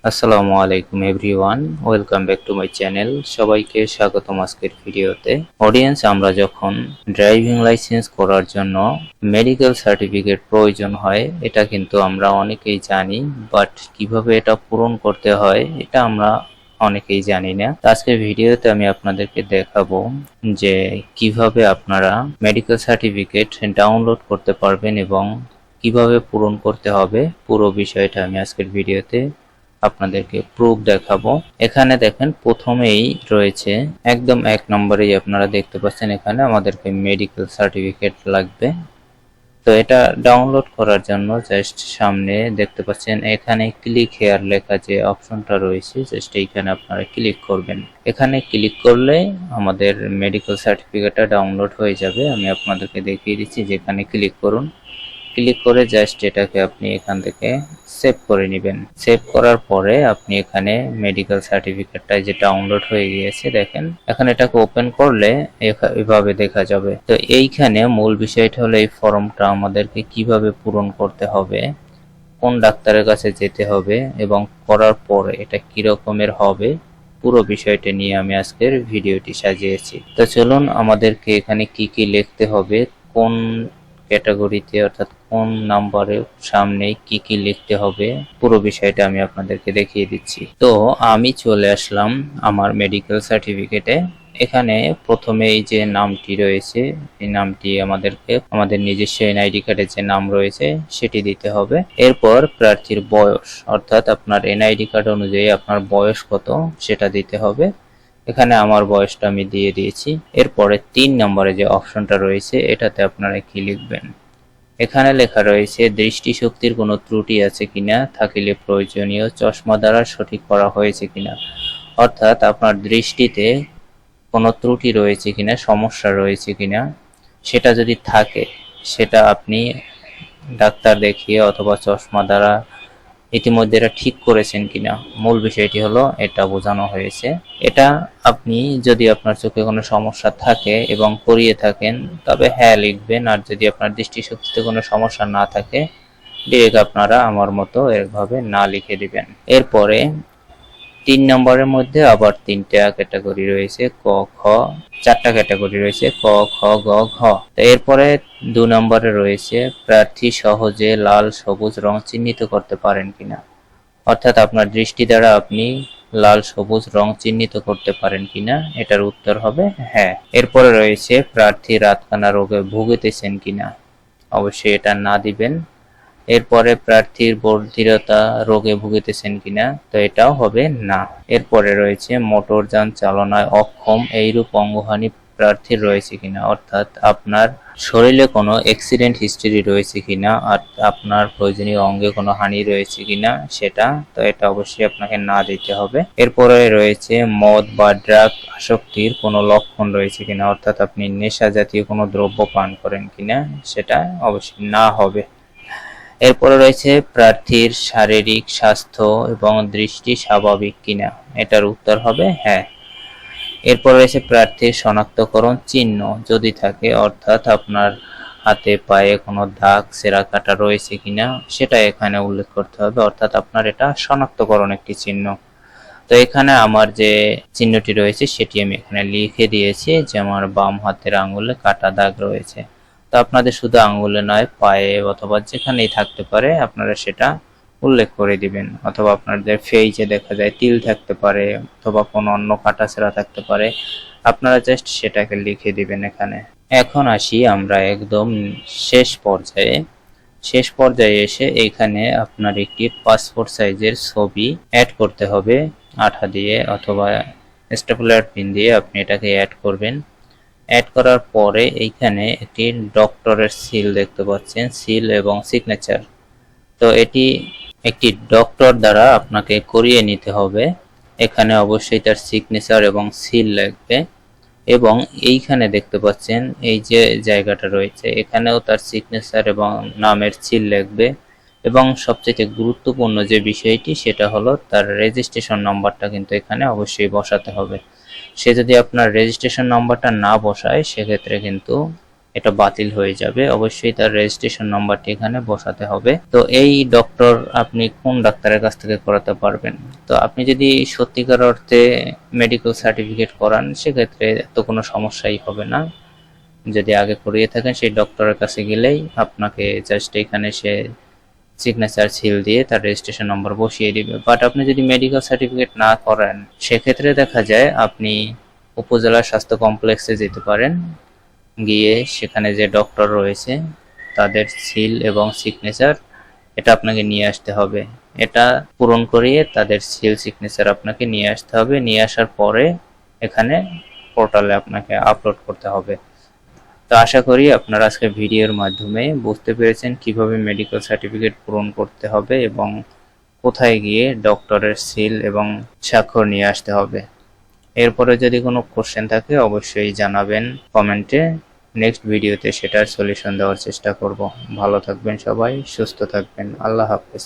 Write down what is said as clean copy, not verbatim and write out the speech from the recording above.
আসসালামু আলাইকুম everyone, welcome back to my channel. সবাইকে স্বাগতম আজকের ভিডিওতে। অডিয়েন্স, আমরা যখন ড্রাইভিং লাইসেন্স করার জন্য মেডিকেল সার্টিফিকেট প্রয়োজন হয়, এটা কিন্তু আমরা অনেকেই জানি, বাট কিভাবে এটা পূরণ করতে হয় এটা আমরা অনেকেই জানি না। আজকের ভিডিওতে আমি আপনাদেরকে দেখাবো যে কিভাবে আপনারা মেডিকেল সার্টিফিকেট ডাউনলোড করতে পারবেন এবং কিভাবে পূরণ করতে হবে। পুরো বিষয়টা আমি আজকের ভিডিওতে আপনাদেরকে প্রুফ দেখাবো। এখানে দেখেন প্রথমেই রয়েছে একদম 1 নম্বরেই আপনারা দেখতে পাচ্ছেন এখানে আমাদেরকে মেডিকেল সার্টিফিকেট লাগবে। তো এটা ডাউনলোড করার জন্য জাস্ট সামনে দেখতে পাচ্ছেন এখানে ক্লিক হেয়ার লেখা যে অপশনটা রয়েছে, জাস্ট এইখানে আপনারা ক্লিক করবেন। এখানে ক্লিক করলে আমাদের মেডিকেল সার্টিফিকেটটা ডাউনলোড হয়ে যাবে। আমি আপনাদেরকে দেখিয়ে দিচ্ছি, যেখানে ক্লিক করুন, ক্লিক করে জাস্ট এটাকে আপনি এখান থেকে সেভ করে নেবেন। সেভ করার পরে আপনি এখানে মেডিকেল সার্টিফিকেটটা যে ডাউনলোড হয়ে গিয়েছে দেখেন, এখন এটাকে ওপেন করলে এভাবে দেখা যাবে। তো এইখানে মূল বিষয়টা হলো এই ফর্মটা আমাদেরকে কিভাবে পূরণ করতে হবে, কোন ডাক্তারের কাছে যেতে হবে এবং করার পর এটা কি রকমের হবে, পুরো বিষয়টা নিয়ে আমি আজকের ভিডিওটি সাজিয়েছি। তো চলুন, আমাদেরকে এখানে কি কি লিখতে হবে, কোন ক্যাটাগরিতে অর্থাৎ কোন নাম্বারের সামনে কি কি লিখতে হবে, পুরো বিষয়টা আমি আপনাদেরকে দেখিয়ে দিচ্ছি। তো আমি চলে আসলাম আমার মেডিকেল সার্টিফিকেটে। এখানে প্রথমে এই যে নামটি রয়েছে, এই নামটি আমাদেরকে আমাদের নিজস্ব এনআইডি কার্ডে যে নাম রয়েছে সেটি দিতে হবে। এরপর প্রার্থীর বয়স, অর্থাৎ আপনার এনআইডি কার্ড অনুযায়ী আপনার বয়স কত সেটা দিতে হবে। এখানে আমার বয়সটা আমি দিয়ে দিয়েছি। এরপরে 3 নম্বরে যে অপশনটা রয়েছে এটাতে আপনারা কি লিখবেন, এখানে লেখা রয়েছে দৃষ্টিশক্তির কোনো ত্রুটি আছে কিনা, থাকিলে প্রয়োজনীয় চশমা দ্বারা সঠিক করা হয়েছে কিনা, অর্থাৎ আপনার দৃষ্টিতে কোনো ত্রুটি রয়েছে কিনা, সমস্যা রয়েছে কিনা, সেটা যদি থাকে সেটা আপনি ডাক্তার দেখিয়ে অথবা চশমা দ্বারা ইতিমধ্যে এটা ঠিক করেছেন কিনা, মূল বিষয়টি হলো এটা বোঝানো হয়েছে। এটা আপনি যদি আপনার চোখে কোনো সমস্যা থাকে এবং করিয়ে থাকেন তবে হ্যাঁ লিখবেন, আর যদি আপনার দৃষ্টিশক্তিতে কোনো সমস্যা না থাকে ডিরেক্ট আপনারা আমার মতো এভাবে না লিখে দিবেন। এরপরে 3 নম্বরের মধ্যে আবার 3টা ক্যাটাগরি রয়েছে, ক খ, 4টা ক্যাটাগরি রয়েছে, ক খ গ ঘ। এরপরে 2 নম্বরে রয়েছে প্রার্থী সহজে লাল সবুজ রং চিহ্নিত করতে পারেন কিনা, অর্থাৎ আপনার দৃষ্টি দ্বারা আপনি লাল সবুজ রং চিহ্নিত করতে পারেন কিনা, এটার উত্তর হবে হ্যাঁ। এরপরে রয়েছে প্রার্থী রাতকানা রোগে ভুগিতেছেন কিনা, অবশ্যই এটা না দিবেন। এরপরে প্রার্থীর বধিরতা রোগে ভুগিতেছেন কিনা, তো এটাও হবে না। এরপরে রয়েছে মোটরযান চালনায় অক্ষম এইরূপ অঙ্গহানি প্রার্থীর রয়েছে কিনা, অর্থাৎ আপনার শরীরে কোনো অ্যাক্সিডেন্ট হিস্টরি রয়েছে কিনা আর আপনার প্রয়োজনীয় অঙ্গে কোনো হানি রয়েছে কিনা সেটা, তো এটা অবশ্যই আপনাকে না দিতে হবে। এরপরে রয়েছে মদ বা ড্রাগ আসক্তির কোনো লক্ষণ রয়েছে কিনা, অর্থাৎ আপনি নেশা জাতীয় কোনো দ্রব্য পান করেন কিনা, সেটা অবশ্যই না হবে। এরপরে রয়েছে প্রার্থীর শারীরিক স্বাস্থ্য এবং দৃষ্টি স্বাভাবিক কিনা, এটার উত্তর হবে হ্যাঁ। এরপর রয়েছে প্রার্থীর শনাক্তকরণ চিহ্ন যদি থাকে, অর্থাৎ আপনার হাতে পায়ে কোনো দাগ ছেঁড়া কাটা রয়েছে কিনা সেটা এখানে উল্লেখ করতে হবে, অর্থাৎ আপনার এটা শনাক্তকরণ একটি চিহ্ন। তো এখানে আমার যে চিহ্নটি রয়েছে সেটি আমি এখানে লিখে দিয়েছি যে আমার বাম হাতের আঙ্গুলে কাটা দাগ রয়েছে। তো আপনাদের শুধু আঙ্গুলে নয়, পায়ে অথবা যেখানেই থাকতে পারে আপনারা সেটা উল্লেখ করে দিবেন, অথবা আপনাদের ফেইজে দেখা যায় তিল থাকতে পারে অথবা কোনো অন্য কাটাছেঁড়া থাকতে পারে, আপনারা জাস্ট সেটাকে লিখে দিবেন এখানে। এখন আসি আমরা একদম শেষ পর্যায়ে এসে এখানে আপনার একটি পাসপোর্ট সাইজের ছবি অ্যাড করতে হবে আঠা দিয়ে অথবা স্টেপলার পিন দিয়ে আপনি এটাকে অ্যাড করবেন। অ্যাড করার পরে এইখানে একটি ডক্টরের সিল দেখতে পাচ্ছেন, সিল এবং সিগনেচার। তো এটি একটি ডক্টর দ্বারা আপনাকে করিয়ে নিতে হবে। এখানে অবশ্যই তার সিগনেচার এবং সিল লাগবে এবং এইখানে দেখতে পাচ্ছেন এই যে জায়গাটা রয়েছে এখানেও তার সিগনেচার এবং নামের সিল লাগবে এবং সবচেয়ে গুরুত্বপূর্ণ যে বিষয়টি সেটা হলো তার রেজিস্ট্রেশন নাম্বারটা কিন্তু এখানে অবশ্যই বসাতে হবে। সে যদি আপনার রেজিস্ট্রেশন নাম্বারটা না বসায় সেক্ষেত্রে কিন্তু এটা বাতিল হয়ে যাবে। অবশ্যই তার রেজিস্ট্রেশন নাম্বারটি এখানে বসাতে হবে। তো এই ডক্টর আপনি কোন ডাক্তারের কাছ থেকে করাতে পারবেন? তো আপনি যদি সত্যিকার অর্থে মেডিকেল সার্টিফিকেট করান সেক্ষেত্রে তো কোনো সমস্যাই হবে না। যদি আগে করিয়ে থাকেন সেই ডক্টরের কাছে গেলেই আপনাকে জাস্ট এখানে সে সিগনেচার সিল দিয়ে তার রেজিস্ট্রেশন নম্বর বসিয়ে দিবে। বাট আপনি যদি মেডিকেল সার্টিফিকেট না করেন সেক্ষেত্রে দেখা যায় আপনি উপজেলা স্বাস্থ্য কমপ্লেক্সে যেতে পারেন, গিয়ে সেখানে যে ডক্টর রয়েছে তাদের সিল এবং সিগনেচার এটা আপনাকে নিয়ে আসতে হবে। এটা পূরণ করিয়ে তাদের সিল সিগনেচার আপনাকে নিয়ে আসতে হবে। নিয়ে আসার পরে এখানে পোর্টালে আপনাকে আপলোড করতে হবে। তো আশা করি আপনারা আজকে ভিডিওর মাধ্যমে বুঝতে পেরেছেন কিভাবে মেডিকেল সার্টিফিকেট পূরণ করতে হবে এবং কোথায় গিয়ে ডক্টরের সিল এবং স্বাক্ষর নিয়ে আসতে হবে। এরপরে যদি কোনো কোশ্চেন থাকে অবশ্যই জানাবেন কমেন্টে। নেক্সট ভিডিওতে সেটার সলিউশন দেওয়ার চেষ্টা করব। ভালো থাকবেন সবাই, সুস্থ থাকবেন। আল্লাহ হাফেজ।